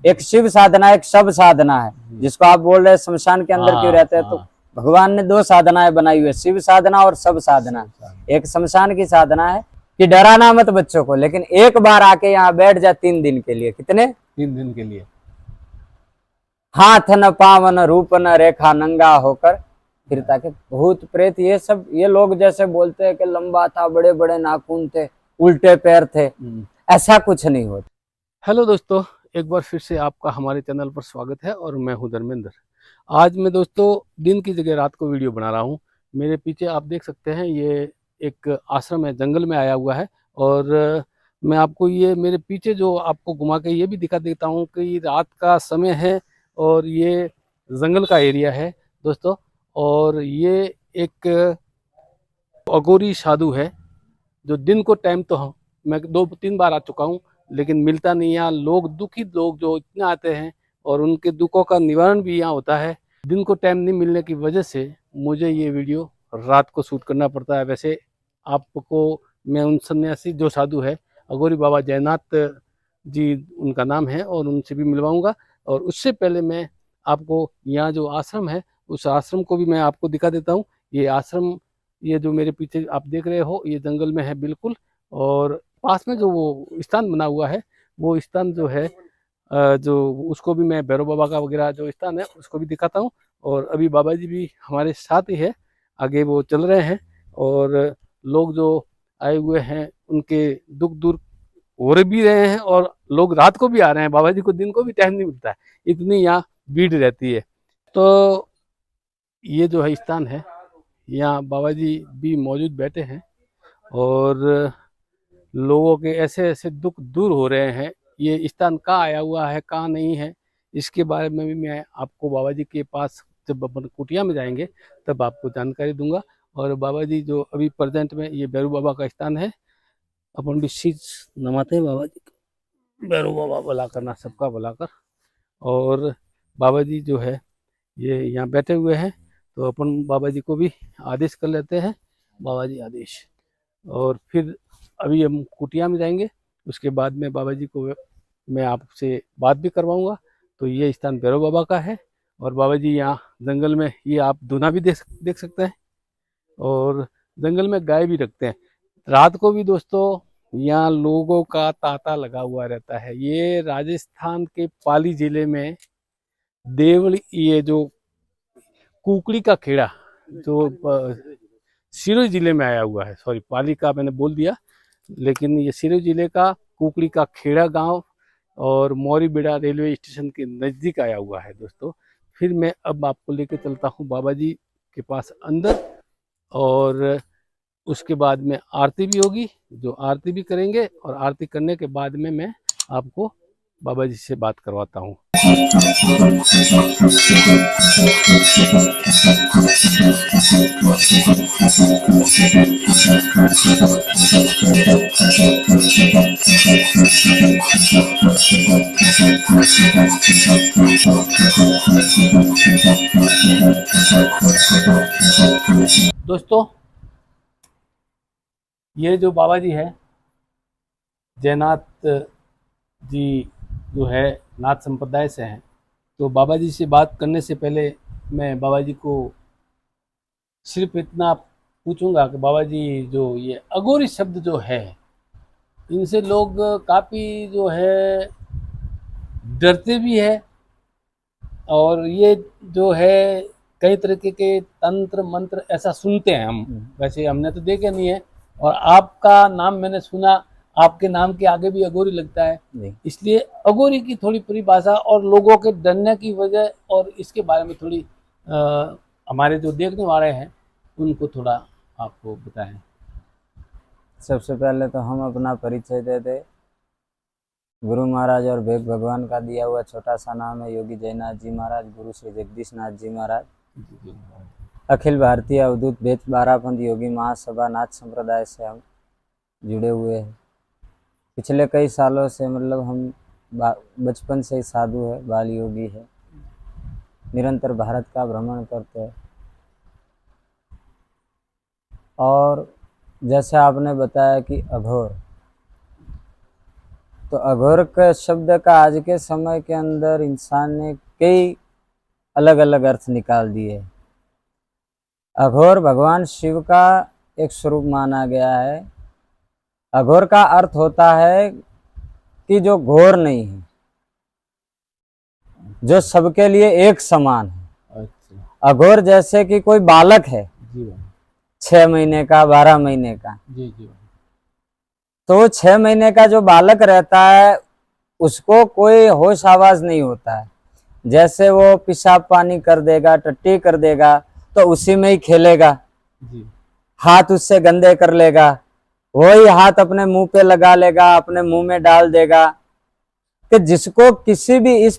एक शिव साधना, एक शव साधना है, जिसको आप बोल रहे हैं शमशान के अंदर क्यों रहते हैं, तो भगवान ने दो साधनाएं बनाई हुई है, शिव साधना और शव साधना। एक शमशान की साधना है कि डराना मत बच्चों को, लेकिन एक बार आके यहाँ बैठ जा 3 दिन के लिए। कितने? 3 दिन के लिए। हाथ न पावन रूप न रेखा नंगा होकर फिर ताकि भूत प्रेत ये सब, ये लोग जैसे बोलते हैं कि लंबा था, बड़े बड़े नाखून थे, उल्टे पैर थे, ऐसा कुछ नहीं होता। हेलो दोस्तों, एक बार फिर से आपका हमारे चैनल पर स्वागत है और मैं हूं धर्मेंद्र। आज मैं दोस्तों दिन की जगह रात को वीडियो बना रहा हूं। मेरे पीछे आप देख सकते हैं, ये एक आश्रम है, जंगल में आया हुआ है। और मैं आपको ये मेरे पीछे जो आपको घुमा के ये भी दिखा देता हूं कि रात का समय है और ये जंगल का एरिया है दोस्तों। और ये एक अघोरी साधु है जो दिन को टाइम तो मैं 2-3 बार आ चुका हूँ, लेकिन मिलता नहीं। यहाँ लोग, दुखी लोग जो इतने आते हैं और उनके दुखों का निवारण भी यहाँ होता है। दिन को टाइम नहीं मिलने की वजह से मुझे ये वीडियो रात को शूट करना पड़ता है। वैसे आपको मैं उन सन्यासी जो साधु है, अघोरी बाबा जयनाथ जी उनका नाम है, और उनसे भी मिलवाऊंगा। और उससे पहले मैं आपको यहाँ जो आश्रम है उस आश्रम को भी मैं आपको दिखा देता हूँ। ये आश्रम, ये जो मेरे पीछे आप देख रहे हो, ये जंगल में है बिल्कुल। और पास में जो वो स्थान बना हुआ है, वो स्थान जो है जो उसको भी मैं भैरव बाबा का वगैरह जो स्थान है उसको भी दिखाता हूँ। और अभी बाबा जी भी हमारे साथ ही है, आगे वो चल रहे हैं। और लोग जो आए हुए हैं उनके दुख दूर हो भी रहे हैं, और लोग रात को भी आ रहे हैं। बाबा जी को दिन को भी टाइम नहीं मिलता है, इतनी यहाँ भीड़ रहती है। तो ये जो है स्थान है, यहाँ बाबा जी भी मौजूद बैठे हैं और लोगों के ऐसे ऐसे दुख दूर हो रहे हैं। ये स्थान कहाँ आया हुआ है, कहाँ नहीं है, इसके बारे में भी मैं आपको बाबा जी के पास जब अपन कुटिया में जाएंगे तब आपको जानकारी दूंगा। और बाबा जी जो अभी प्रेजेंट में, ये भैरव बाबा का स्थान है। अपन भी शीश नमाते हैं बाबा जी को, भैरव बाबा भला करना सबका भला कर। और बाबा जी जो है ये यहाँ बैठे हुए हैं, तो अपन बाबा जी को भी आदेश कर लेते हैं, बाबा जी आदेश। और फिर अभी हम कुटिया में जाएंगे, उसके बाद में बाबा जी को मैं आपसे बात भी करवाऊंगा। तो ये स्थान भैरव बाबा का है। और बाबा जी यहाँ जंगल में, ये आप धुना भी देख सकते हैं। और जंगल में गाय भी रखते हैं। रात को भी दोस्तों यहाँ लोगों का तांता लगा हुआ रहता है। ये राजस्थान के पाली जिले में देवली, ये जो कुकड़ी का खेड़ा जो सिरोही जिले में आया हुआ है, सॉरी पाली का मैंने बोल दिया, लेकिन ये सिरोही जिले का कुकड़ी का खेड़ा गांव और मौरीबेड़ा रेलवे स्टेशन के नज़दीक आया हुआ है दोस्तों। फिर मैं अब आपको लेके चलता हूँ बाबा जी के पास अंदर, और उसके बाद में आरती भी होगी, जो आरती भी करेंगे। और आरती करने के बाद में मैं आपको बाबा जी से बात करवाता हूँ। दोस्तों ये जो बाबा जी है जयनाथ जी, जो है नाथ संप्रदाय से हैं। तो बाबा जी से बात करने से पहले मैं बाबा जी को सिर्फ इतना पूछूंगा कि बाबा जी, जो ये अघोरी शब्द जो है, इनसे लोग काफ़ी जो है डरते भी है। और ये जो है कई तरीके के तंत्र मंत्र ऐसा सुनते हैं हम, वैसे हमने तो देखे नहीं है। और आपका नाम मैंने सुना, आपके नाम के आगे भी अघोरी लगता है, इसलिए अघोरी की थोड़ी परिभाषा और लोगों के डरने की वजह और इसके बारे में थोड़ी हमारे जो देखने वाले हैं उनको थोड़ा आपको बताएं। सबसे पहले तो हम अपना परिचय दे दें। गुरु महाराज और भेग भगवान का दिया हुआ छोटा सा नाम है योगी जयनाथ जी महाराज, गुरु श्री जगदीश नाथ जी महाराज। अखिल भारतीय अवधूत भेद 12पंथ योगी महासभा नाथ संप्रदाय से हम जुड़े हुए हैं। पिछले कई सालों से, मतलब हम बचपन से ही साधु है, बाल योगी है, निरंतर भारत का भ्रमण करते हैं। और जैसे आपने बताया कि अघोर, तो अघोर के शब्द का आज के समय के अंदर इंसान ने कई अलग अलग अर्थ निकाल दिए। अघोर भगवान शिव का एक स्वरूप माना गया है। अघोर का अर्थ होता है कि जो घोर नहीं है, जो सबके लिए एक समान है। अच्छा अघोर जैसे कि कोई बालक है जी भाई, 6 महीने का, 12 महीने का, जी जी भाई, तो 6 महीने का जो बालक रहता है उसको कोई होश आवाज नहीं होता है। जैसे वो पेशाब पानी कर देगा, टट्टी कर देगा तो उसी में ही खेलेगा, जी हाथ उससे गंदे कर लेगा, वही हाथ अपने मुंह पे लगा लेगा, अपने मुंह में डाल देगा। कि जिसको किसी भी इस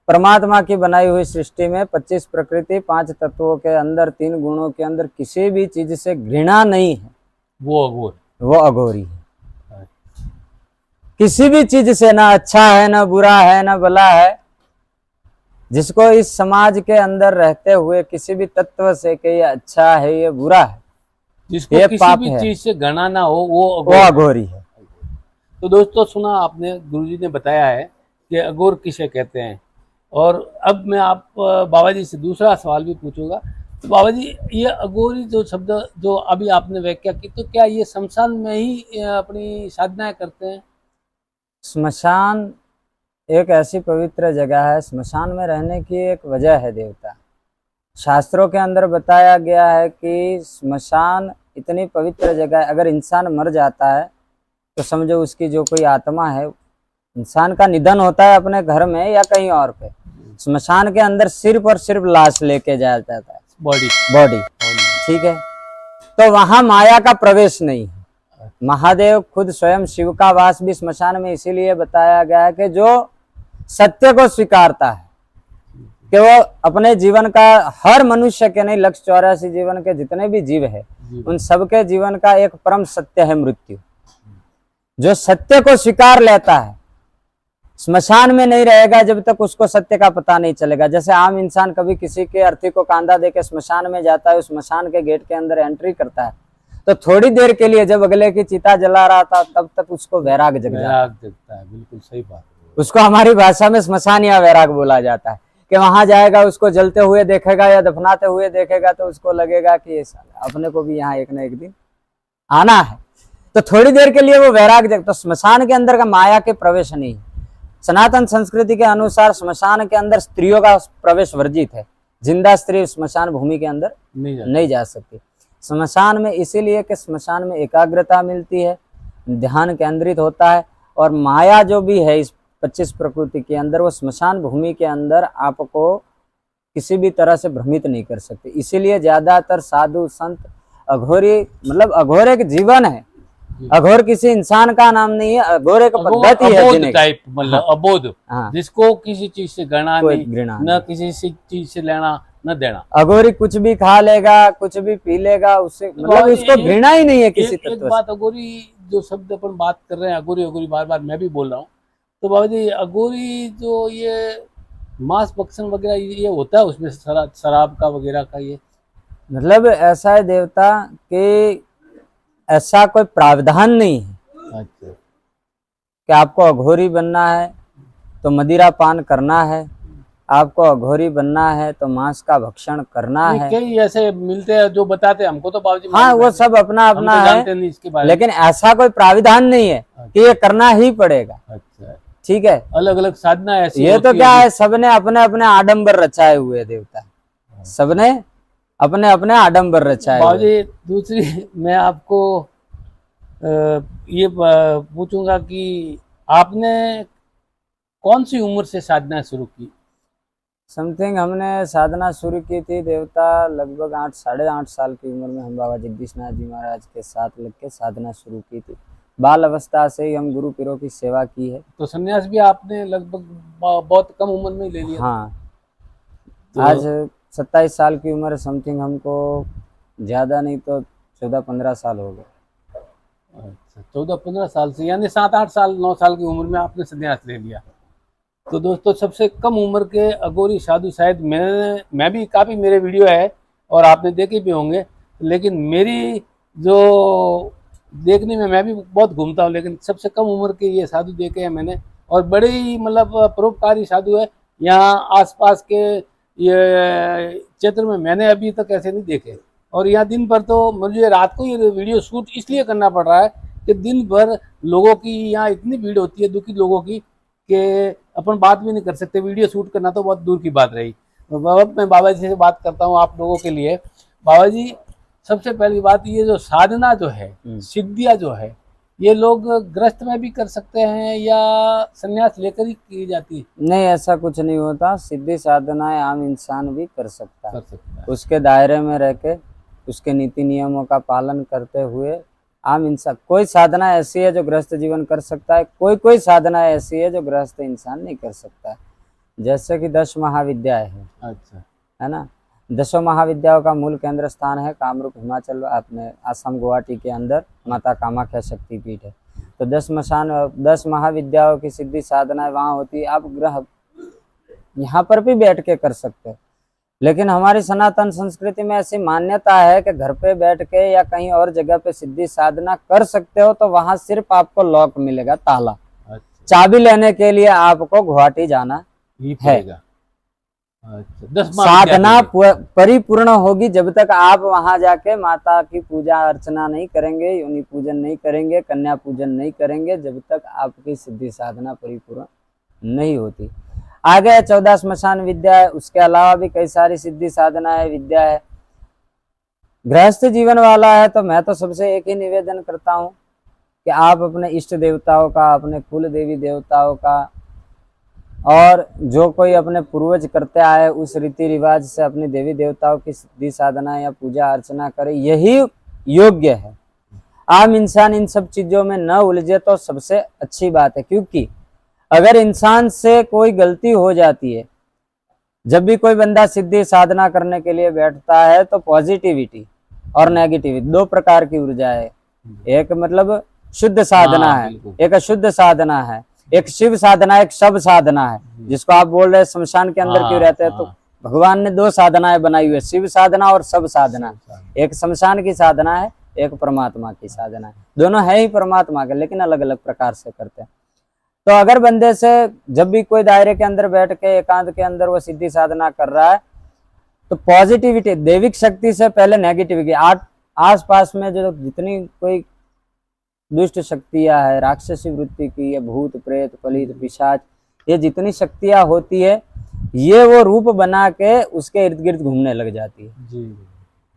परमात्मा की बनाई हुई सृष्टि में 25 प्रकृति 5 तत्वों के अंदर 3 गुणों के अंदर किसी भी चीज से घृणा नहीं है, वो अघोर। वो अघोरी है। किसी भी चीज से ना अच्छा है, ना बुरा है, ना भला है। जिसको इस समाज के अंदर रहते हुए किसी भी तत्व से कि ये अच्छा है, ये बुरा है, जिसको ये किसी पाप भी है, चीज से घृणा ना हो वो वो अघोर है। अघोरी है। तो दोस्तों सुना आपने, गुरुजी ने बताया है कि अघोर किसे कहते हैं। और अब मैं आप बाबा जी से दूसरा सवाल भी पूछूंगा। तो बाबा जी, ये अघोरी जो शब्द जो अभी आपने व्याख्या की, तो क्या ये शमशान में ही अपनी साधनाएं करते हैं? स्मशान एक ऐसी पवित्र जगह है, स्मशान में रहने की एक वजह है देवता। शास्त्रों के अंदर बताया गया है कि स्मशान इतनी पवित्र जगह है, अगर इंसान मर जाता है तो समझो उसकी जो कोई आत्मा है, इंसान का निधन होता है अपने घर में या कहीं और पे, स्मशान के अंदर सिर्फ और सिर्फ लाश लेके जाया जाता है, बॉडी, ठीक है। तो वहां माया का प्रवेश नहीं है। महादेव खुद स्वयं शिव का वास भी स्मशान में इसीलिए बताया गया है कि जो सत्य को स्वीकारता है, कि वो अपने जीवन का, हर मनुष्य के नहीं, 184 जीवन के जितने भी जीव है उन सबके जीवन का एक परम सत्य है मृत्यु। जो सत्य को स्वीकार लेता है स्मशान में नहीं रहेगा जब तक उसको सत्य का पता नहीं चलेगा। जैसे आम इंसान कभी किसी के अर्थी को कांधा देके स्मशान में जाता है, उस स्मशान के गेट के अंदर एंट्री करता है, तो थोड़ी देर के लिए जब अगले की चिता जला रहा था तब तक उसको वैराग जगता है। बिल्कुल सही बात है। उसको हमारी भाषा में स्मशान या वैराग बोला जाता है। कि वहां जाएगा, उसको जलते हुए देखेगा या दफनाते हुए देखेगा तो उसको लगेगा कि ये साला अपने को भी यहाँ एक ना एक दिन आना है। तो थोड़ी देर के लिए वो वैराग जग, तो स्मशान के अंदर का माया के प्रवेश नहीं है। सनातन संस्कृति के अनुसार स्मशान के अंदर स्त्रियों का प्रवेश वर्जित है। जिंदा स्त्री स्मशान भूमि के अंदर नहीं जा सकती। स्मशान में इसीलिए कि स्मशान में एकाग्रता मिलती है, ध्यान केंद्रित होता है, और माया जो भी है इस 25 प्रकृति के अंदर, वो स्मशान भूमि के अंदर आपको किसी भी तरह से भ्रमित नहीं कर सकते। इसीलिए ज्यादातर साधु संत अघोरी, मतलब अघोर एक जीवन है, अघोर किसी इंसान का नाम नहीं है, अघोर एक पद्धति है जीने की। टाइप, मतलब अबोध, हाँ, जिसको किसी चीज से घृणा नहीं, घृणा न किसी चीज से लेना न देना। अघोरी कुछ भी खा लेगा, कुछ भी पी लेगा, उससे मतलब उसको घृणा ही नहीं है किसी तत्व से। एक बात, अघोरी जो शब्द अपन बात कर रहे हैं, अघोरी अघोरी बार बार मैं भी बोल रहा हूँ, तो बाबा जी अघोरी जो ये मांस भक्षण वगैरह ये होता है उसमें, शराब का वगैरह का, ये मतलब ऐसा है देवता कि ऐसा कोई प्रावधान नहीं है अच्छा कि आपको अघोरी बनना है तो मदिरा पान करना है, आपको अघोरी बनना है तो मांस का भक्षण करना है। कई ऐसे मिलते हैं जो बताते हैं हमको, तो बाबा जी हाँ, वो सब अपना अपना है, लेकिन ऐसा कोई प्राविधान नहीं है कि ये करना ही पड़ेगा। अच्छा, ठीक है, अलग अलग साधना ऐसी ये तो क्या है, सबने अपने अपने आडंबर रचाए हुए देवता, सबने अपने अपने आडंबर रचाए हुए। जी दूसरी मैं आपको ये पूछूंगा कि आपने कौन सी उम्र से साधना शुरू की? समथिंग हमने साधना शुरू की थी देवता लगभग 8-8.5 साल की उम्र में हम बाबा जगदीशनाथ जी महाराज के साथ लग के साधना शुरू की थी। बाल अवस्था से ही हम गुरु पीरों की सेवा की है। तो संन्यास भी आपने लगभग बहुत कम उम्र में ही ले लिया? हाँ, तो आज 27 साल की उम्र समथिंग, हमको ज़्यादा नहीं तो 14-15 साल हो गए। अच्छा, 14-15 साल से, यानी 7-8 साल 9 साल की उम्र में आपने संन्यास ले लिया। तो दोस्तों सबसे कम उम्र के अघोरी साधु शायद मैं भी काफ़ी मेरे वीडियो है और आपने देखे भी होंगे, लेकिन मेरी जो देखने में मैं भी बहुत घूमता हूँ, लेकिन सबसे कम उम्र के ये साधु देखे हैं मैंने, और बड़े ही मतलब परोपकारी साधु है। यहाँ आसपास के ये क्षेत्र में मैंने अभी तक ऐसे नहीं देखे। और यहाँ दिन भर तो मुझे रात को ये वीडियो शूट इसलिए करना पड़ रहा है कि दिन भर लोगों की यहाँ इतनी भीड़ होती है, दुखी लोगों की, कि अपन बात भी नहीं कर सकते। वीडियो शूट करना तो बहुत दूर की बात रही। अब मैं बाबा जी से बात करता हूँ आप लोगों के लिए। बाबा जी, सबसे पहली बात, ये जो साधना जो है, सिद्धियाँ जो है, ये लोग गृहस्थ में भी कर सकते हैं या संन्यास लेकर ही की जाती है? नहीं, ऐसा कुछ नहीं होता। सिद्धि साधनाएं आम इंसान भी कर सकता है, कर सकता है। उसके दायरे में रह के, उसके नीति नियमों का पालन करते हुए आम इंसान। कोई साधना ऐसी है जो गृहस्थ जीवन कर सकता है, कोई साधना ऐसी है जो गृहस्थ इंसान नहीं कर सकता है। जैसे कि 10 महाविद्याएं हैं, अच्छा, है ना। 10 महाविद्याओं का मूल केंद्र स्थान है कामरूप, हिमाचल, अपने असम गुवाहाटी के अंदर माता कामाख्या शक्तिपीठ है। तो 10 महाविद्याओं की सिद्धि साधनाएं वहाँ होती है। आप ग्रह यहाँ पर भी बैठ के कर सकते हैं, लेकिन हमारी सनातन संस्कृति में ऐसी मान्यता है कि घर पे बैठ के या कहीं और जगह पे सिद्धि साधना कर सकते हो तो वहां सिर्फ आपको लॉक मिलेगा, ताला। अच्छा, चाबी लेने के लिए आपको गुवाहाटी जाना ये है। पड़ेगा। अच्छा, 10 साधना परिपूर्ण होगी जब तक आप वहां जाके माता की पूजा अर्चना नहीं करेंगे, योनि पूजन नहीं करेंगे, कन्या पूजन नहीं करेंगे, जब तक आपकी सिद्धि साधना परिपूर्ण नहीं होती। आगे 14 स्मशान विद्या है, उसके अलावा भी कई सारी सिद्धि साधना है, विद्या है। गृहस्थ जीवन वाला है तो मैं तो सबसे एक ही निवेदन करता हूँ कि आप अपने इष्ट देवताओं का, अपने कुल देवी देवताओं का, और जो कोई अपने पूर्वज करते आए उस रीति रिवाज से अपनी देवी देवताओं की सिद्धि साधना या पूजा अर्चना करे, यही योग्य है। आम इंसान इन सब चीजों में न उलझे तो सबसे अच्छी बात है, क्योंकि अगर इंसान से कोई गलती हो जाती है, जब भी कोई बंदा सिद्धि साधना करने के लिए बैठता है तो पॉजिटिविटी और नेगेटिविटी, 2 प्रकार की ऊर्जा है। एक मतलब शुद्ध साधना है, एक अशुद्ध साधना है, एक शिव साधना, एक शव साधना है। जिसको आप बोल रहे शमशान के अंदर क्यों रहते हैं, तो भगवान ने 2 साधनाएं बनाई हुई है, शिव साधना और शव साधना। एक शमशान की साधना है, एक परमात्मा की साधना है। दोनों है ही परमात्मा के, लेकिन अलग अलग प्रकार से करते हैं। तो अगर बंदे से जब भी कोई दायरे के अंदर बैठ के एकांत के अंदर वो सिद्धि साधना कर रहा है तो पॉजिटिविटी, दैविक शक्ति से पहले नेगेटिविटी, आस पास में जो जितनी कोई दुष्ट शक्तियां है, राक्षसी वृत्ति की, या भूत प्रेत पलित पिशाच, ये जितनी शक्तियां होती है, ये वो रूप बना के उसके इर्द गिर्द घूमने लग जाती है जी,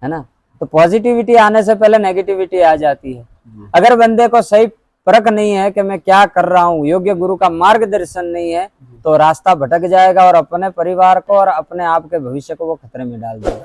है ना। तो पॉजिटिविटी आने से पहले नेगेटिविटी आ जाती है। अगर बंदे को सही परख नहीं है कि मैं क्या कर रहा हूँ, योग्य गुरु का मार्गदर्शन नहीं है, तो रास्ता भटक जाएगा और अपने परिवार को और अपने आप के भविष्य को वो खतरे में डाल देगा।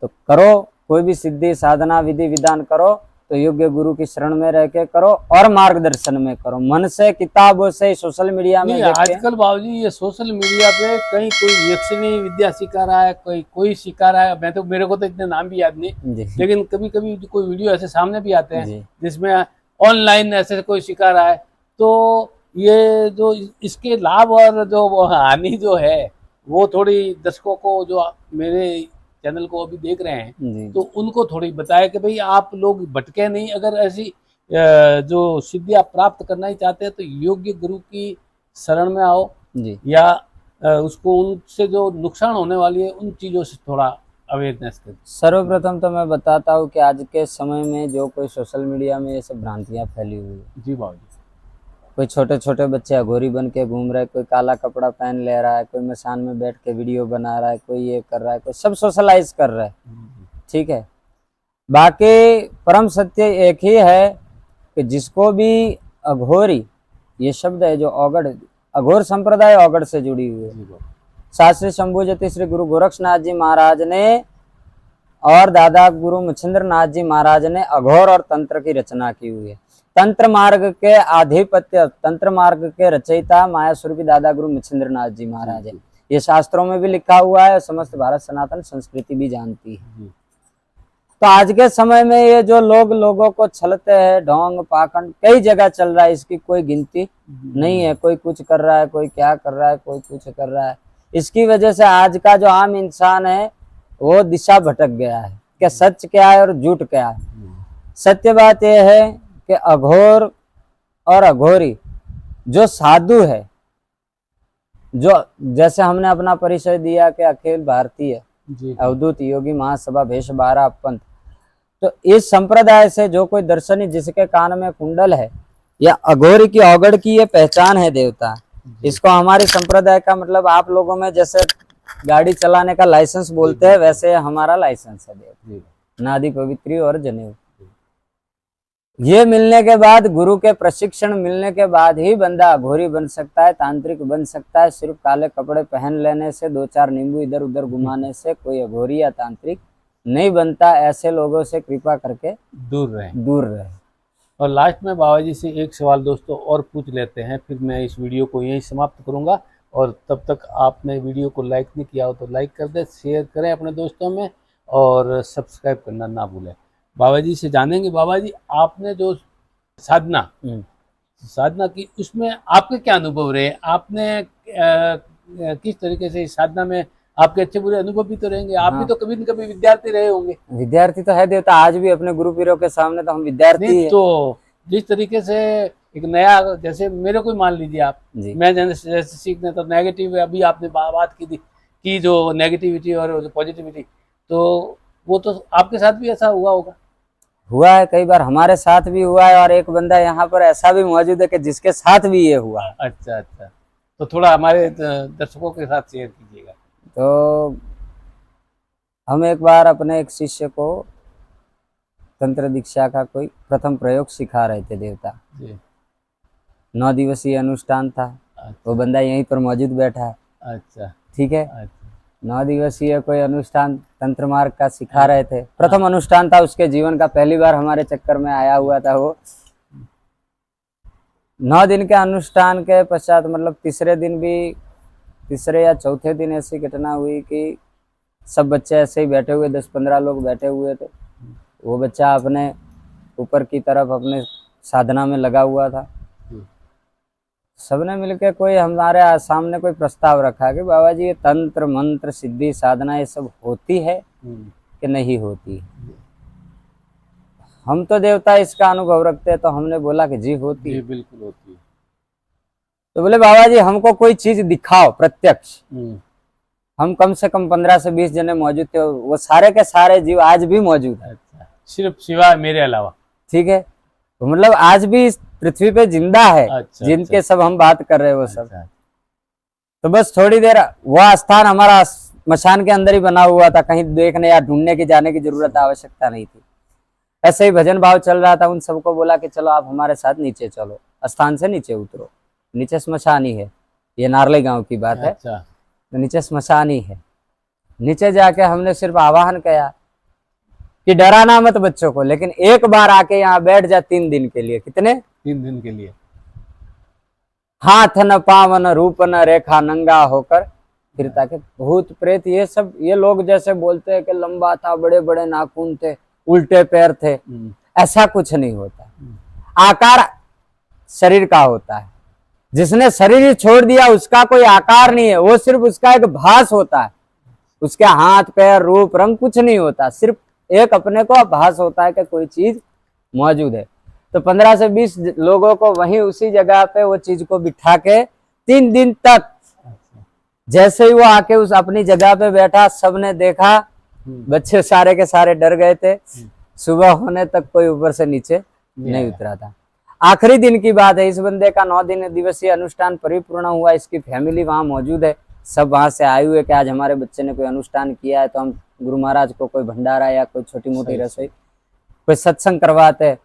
तो करो, कोई भी सिद्धि साधना विधि विधान करो तो योग्य गुरु की शरण में रह के करो और मार्गदर्शन में करो, मन से, किताबों से, सोशल मीडिया में। आजकल बाबूजी ये सोशल मीडिया पे कहीं कोई यक्षिणी विद्या सिखा रहा है, कोई सिखा रहा है। मैं तो, मेरे को तो इतने नाम भी याद नहीं, लेकिन कभी कभी कोई वीडियो ऐसे सामने भी आते हैं जिसमें ऑनलाइन ऐसे कोई सिखा रहा है। तो ये जो इसके लाभ और जो हानि जो है वो थोड़ी दर्शकों को, जो मेरे चैनल को अभी देख रहे हैं, तो उनको थोड़ी बताए कि भाई आप लोग भटके नहीं। अगर ऐसी जो सिद्धि आप प्राप्त करना ही चाहते हैं तो योग्य गुरु की शरण में आओ जी, या उसको उनसे जो नुकसान होने वाली है उन चीज़ों से थोड़ा अवेयरनेस करें। सर्वप्रथम तो मैं बताता हूँ कि आज के समय में जो कोई सोशल मीडिया में ये सब भ्रांतियाँ फैली हुई है जी बाबू, कोई छोटे छोटे बच्चे अघोरी बन के घूम रहे, कोई काला कपड़ा पहन ले रहा है, कोई मसान में बैठ के वीडियो बना रहा है, कोई ये कर रहा है, कोई सब सोशलाइज कर रहा है, ठीक है। बाकी परम सत्य एक ही है कि जिसको भी अघोरी, ये शब्द है जो औगड़, अघोर संप्रदाय औगड़ से जुड़ी हुई है। शास्त्री शंभुजति श्री गुरु गोरक्षनाथ जी महाराज ने और दादा गुरु मच्छिंद्र नाथ जी महाराज ने अघोर और तंत्र की रचना की हुई है। तंत्र मार्ग के आधिपत्य, तंत्र मार्ग के रचयिता मायास्वरूपी दादा गुरु मच्छिंद्र नाथ जी महाराज है। ये शास्त्रों में भी लिखा हुआ है, समस्त भारत सनातन संस्कृति भी जानती है। तो आज के समय में ये जो लोग लोगों को छलते हैं, ढोंग पाखंड कई जगह चल रहा है, इसकी कोई गिनती नहीं है। कोई कुछ कर रहा है, कोई क्या कर रहा है, कोई कुछ कर रहा है। इसकी वजह से आज का जो आम इंसान है वो दिशा भटक गया है कि सच क्या है और झूठ क्या है। सत्य बात यह है कि अघोर और अघोरी जो साधु है, जो जैसे हमने अपना परिचय दिया कि अखिल भारतीय जी अवधूत योगी महासभा भेष 12 पंथ, तो इस संप्रदाय से जो कोई दर्शनी जिसके कान में कुंडल है या अघोरी की औगड़ की ये पहचान है देवता। इसको हमारे संप्रदाय का मतलब आप लोगों में जैसे गाड़ी चलाने का लाइसेंस बोलते हैं, वैसे हमारा लाइसेंस है देवता, नादि पवित्री और जनेऊ। ये मिलने के बाद, गुरु के प्रशिक्षण मिलने के बाद ही बंदा अघोरी बन सकता है, तांत्रिक बन सकता है। सिर्फ काले कपड़े पहन लेने से, 2-4 नींबू इधर उधर घुमाने से कोई अघोरी या तांत्रिक नहीं बनता। ऐसे लोगों से कृपा करके दूर रहें। दूर रहे। और लास्ट में बाबा जी से एक सवाल दोस्तों और पूछ लेते हैं, फिर मैं इस वीडियो को यहीं समाप्त करूंगा। और तब तक आपने वीडियो को लाइक नहीं किया हो तो लाइक कर दें, शेयर करें अपने दोस्तों में और सब्सक्राइब करना ना भूलें। बाबा जी से जानेंगे, बाबा जी आपने जो साधना की, उसमें आपके क्या अनुभव रहे? आपने किस तरीके से इस साधना में आपके अच्छे बुरे अनुभव भी तो रहेंगे। आप भी तो कभी न कभी विद्यार्थी रहे होंगे। विद्यार्थी तो है देवता, आज भी अपने गुरु पीरों के सामने तो हम विद्यार्थी हैं। तो जिस तरीके से एक नया, जैसे मेरे को मान लीजिए आप, मैं जैसे सीखने तो नेगेटिव, अभी आपने बात की थी कि जो नेगेटिविटी और जो पॉजिटिविटी, तो वो तो आपके साथ भी ऐसा हुआ होगा। हुआ है, कई बार हमारे साथ भी हुआ है, और एक बंदा यहाँ पर ऐसा भी मौजूद है कि जिसके साथ भी ये हुआ। अच्छा, तो थोड़ा हमारे दर्शकों के साथ शेयर कीजिएगा। तो हम एक बार अपने एक शिष्य को तंत्र दीक्षा का कोई प्रथम प्रयोग सिखा रहे थे देवता। 9 दिवसीय अनुष्ठान था। वो बंदा यहीं पर मौजूद बैठा है। अच्छा, ठीक है। 9 दिवसीय कोई अनुष्ठान तंत्र मार्ग का सिखा रहे थे। प्रथम अनुष्ठान था उसके जीवन का, पहली बार हमारे चक्कर में आया हुआ था वो। 9 दिन के अनुष्ठान के पश्चात, मतलब तीसरे या चौथे दिन ऐसी घटना हुई कि सब बच्चे ऐसे ही बैठे हुए, 10-15 लोग बैठे हुए थे। वो बच्चा अपने ऊपर की तरफ अपने साधना में लगा हुआ था। सबने मिलकर कोई हमारे सामने कोई प्रस्ताव रखा कि बाबा जी ये तंत्र मंत्र सिद्धि साधना ये सब होती है कि नहीं होती है? हम तो देवता इसका अनुभव रखते हैं, तो हमने बोला कि जी होती है। बिल्कुल होती है। तो बोले बाबा जी हमको कोई चीज दिखाओ प्रत्यक्ष। हम कम से कम 15 से 20 जने मौजूद थे, वो सारे के सारे जीव आज भी मौजूद है। अच्छा, सिर्फ सिवाय मेरे अलावा। ठीक है, तो मतलब आज भी इस पृथ्वी पे जिंदा है। अच्छा, जिनके सब हम बात कर रहे हैं वो सब। तो बस थोड़ी देर, वह स्थान हमारा मशान के अंदर ही बना हुआ था, कहीं देखने या ढूंढने की जाने की जरूरत आवश्यकता नहीं थी। ऐसे ही भजन भाव चल रहा था। उन सबको बोला कि चलो आप हमारे साथ नीचे चलो, स्थान से नीचे उतरो। नीचे स्मशान ही है, ये नारले गांव की बात है। तो नीचे स्मशान ही है। नीचे जाके हमने सिर्फ आवाहन किया कि डराना मत बच्चों को, लेकिन एक बार आके यहाँ बैठ जा 3 दिन के लिए। कितने? 3 दिन के लिए। हाथ न पाँव न रूप न रेखा, नंगा होकर फिरता के। भूत प्रेत ये सब, ये लोग जैसे बोलते हैं कि लंबा था, बड़े बड़े नाखून थे, उल्टे पैर थे, ऐसा कुछ नहीं होता। आकार शरीर का होता है। जिसने शरीर ही छोड़ दिया उसका कोई आकार नहीं है, वो सिर्फ उसका एक भास होता है। उसके हाथ पैर रूप रंग कुछ नहीं होता, सिर्फ एक अपने को भास होता है कि कोई चीज मौजूद है। तो 15 से 20 लोगों को वहीं उसी जगह पे वो चीज को बिठा के 3 दिन तक, जैसे ही वो आके उस अपनी जगह पे बैठा, सबने देखा, बच्चे सारे के सारे डर गए थे। सुबह होने तक कोई ऊपर से नीचे नहीं उतरा था। आखिरी दिन की बात है, इस बंदे का 9 दिवसीय अनुष्ठान परिपूर्ण हुआ। इसकी फैमिली वहां मौजूद है, सब वहां से आए हुए कि आज हमारे बच्चे ने कोई अनुष्ठान किया है, तो हम गुरु महाराज को कोई भंडारा या कोई छोटी मोटी रसोई, कोई सत्संग करवाते।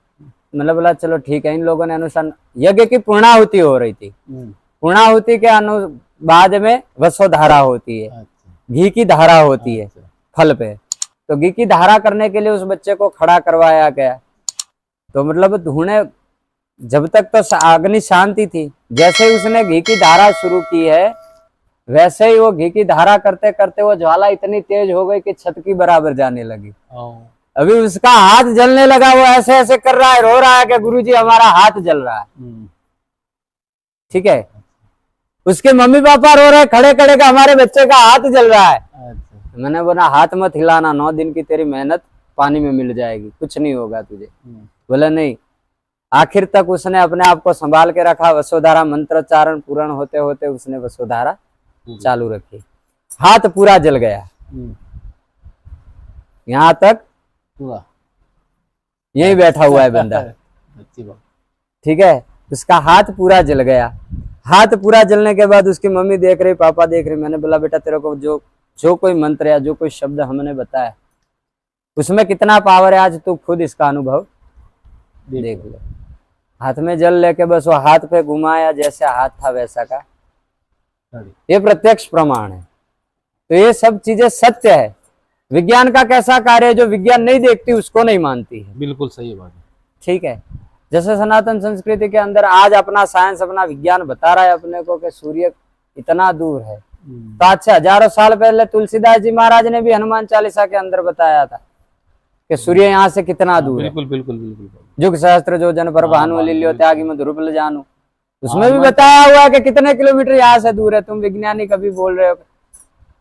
मतलब बोला चलो ठीक है। इन लोगों ने अनुष्ठान, यज्ञ की पूर्णाहुति हो रही थी। पूर्णाहुति के बाद में वसोधारा होती है, घी की धारा होती है फल पे। तो घी की धारा करने के लिए उस बच्चे को खड़ा करवाया गया। तो मतलब धुने, जब तक तो अग्नि शांति थी, जैसे ही उसने घी की धारा शुरू की है, वैसे ही वो घी की धारा करते करते वो ज्वाला इतनी तेज हो गई कि छत की बराबर जाने लगी। अभी उसका हाथ जलने लगा, वो ऐसे ऐसे कर रहा है, रो रहा है कि गुरुजी हमारा हाथ जल रहा है। ठीक है, उसके मम्मी पापा रो रहे खड़े खड़े कि हमारे बच्चे का हाथ जल रहा है। मैंने बोला हाथ मत हिलाना, 9 दिन की तेरी मेहनत पानी में मिल जाएगी, कुछ नहीं होगा तुझे। बोला नहीं। आखिर तक उसने अपने आप को संभाल के रखा। वसुधारा मंत्रोच्चारण पूर्ण होते होते उसने वसुधारा चालू रखी। हाथ पूरा जल गया, यहाँ तक पूरा यही बैठा हुआ है बंदा, अच्छी बात। ठीक है। उसका हाथ पूरा जल गया। हाथ पूरा जलने के बाद उसकी मम्मी देख रही, पापा देख रहे। मैंने बोला बेटा तेरे को जो कोई मंत्र या जो कोई शब्द हमने बताया उसमें कितना पावर है, आज तू खुद इसका अनुभव देख ले। हाथ में जल लेके बस वो हाथ पे घुमाया, जैसे हाथ था वैसा का। ये प्रत्यक्ष प्रमाण है। तो ये सब चीजें सत्य है। विज्ञान का कैसा कार्य है, जो विज्ञान नहीं देखती उसको नहीं मानती है। बिल्कुल सही बात है। ठीक है। जैसे सनातन संस्कृति के अंदर आज अपना साइंस, अपना विज्ञान बता रहा है अपने को कि सूर्य इतना दूर है। तो आज से हजारों साल पहले तुलसीदास जी महाराज ने भी हनुमान चालीसा के अंदर बताया था कि सूर्य यहाँ से कितना दूर है। बिल्कुल बिल्कुल बिल्कुल। जुग सहस्त्र जो जन पर भानु लियो त्यागी में ध्रुव ल जानू, उसमें भी बताया हुआ है कि कितने किलोमीटर यहाँ से दूर है। तुम वैज्ञानिक अभी बोल रहे हो।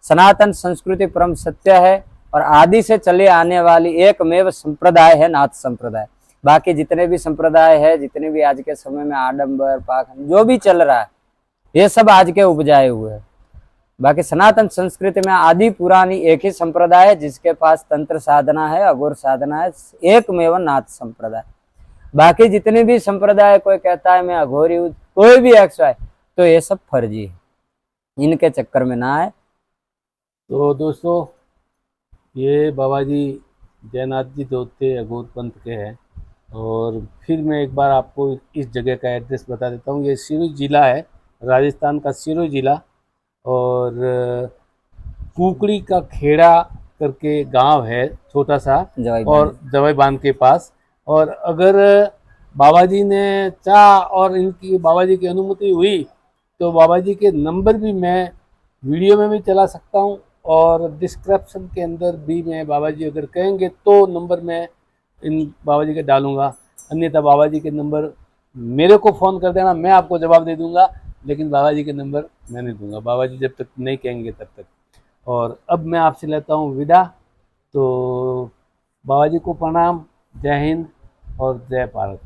सनातन संस्कृति परम सत्य है और आदि से चले आने वाली एकमेव संप्रदाय है नाथ संप्रदाय। बाकी जितने भी संप्रदाय है, जितने भी आज के समय में आडंबर पाखंड जो भी चल रहा है, ये सब आज के उपजाए हुए हैं। बाकी सनातन संस्कृति में आदि पुरानी एक ही संप्रदाय है, जिसके पास तंत्र साधना है, अघोर साधना है, एकमेव नाथ संप्रदाय। बाकी जितने भी संप्रदाय, कोई कहता है मैं अघोरी हूँ, कोई भी XY, तो ये सब फर्जी है। इनके चक्कर में ना आए। तो दोस्तों, ये बाबा जी जयनाथ जी दोते अघोर पंथ के हैं। और फिर मैं एक बार आपको इस जगह का एड्रेस बता देता हूँ। ये सिरोही जिला है, राजस्थान का सिरोही जिला, और कुकड़ी का खेड़ा करके गांव है छोटा सा, और जवाई बांध के पास। और अगर बाबा जी ने चाहा और इनकी बाबा जी की अनुमति हुई तो बाबा जी के नंबर भी मैं वीडियो में भी चला सकता हूँ, और डिस्क्रिप्शन के अंदर भी मैं, बाबा जी अगर कहेंगे तो नंबर मैं इन बाबा जी के डालूंगा। अन्यथा बाबा जी के नंबर मेरे को फ़ोन कर देना, मैं आपको जवाब दे दूंगा, लेकिन बाबा जी के नंबर मैं नहीं दूंगा, बाबा जी जब तक नहीं कहेंगे तब तक। और अब मैं आपसे लेता हूँ विदा। तो बाबा जी को प्रणाम, जय हिंद और जय भारत।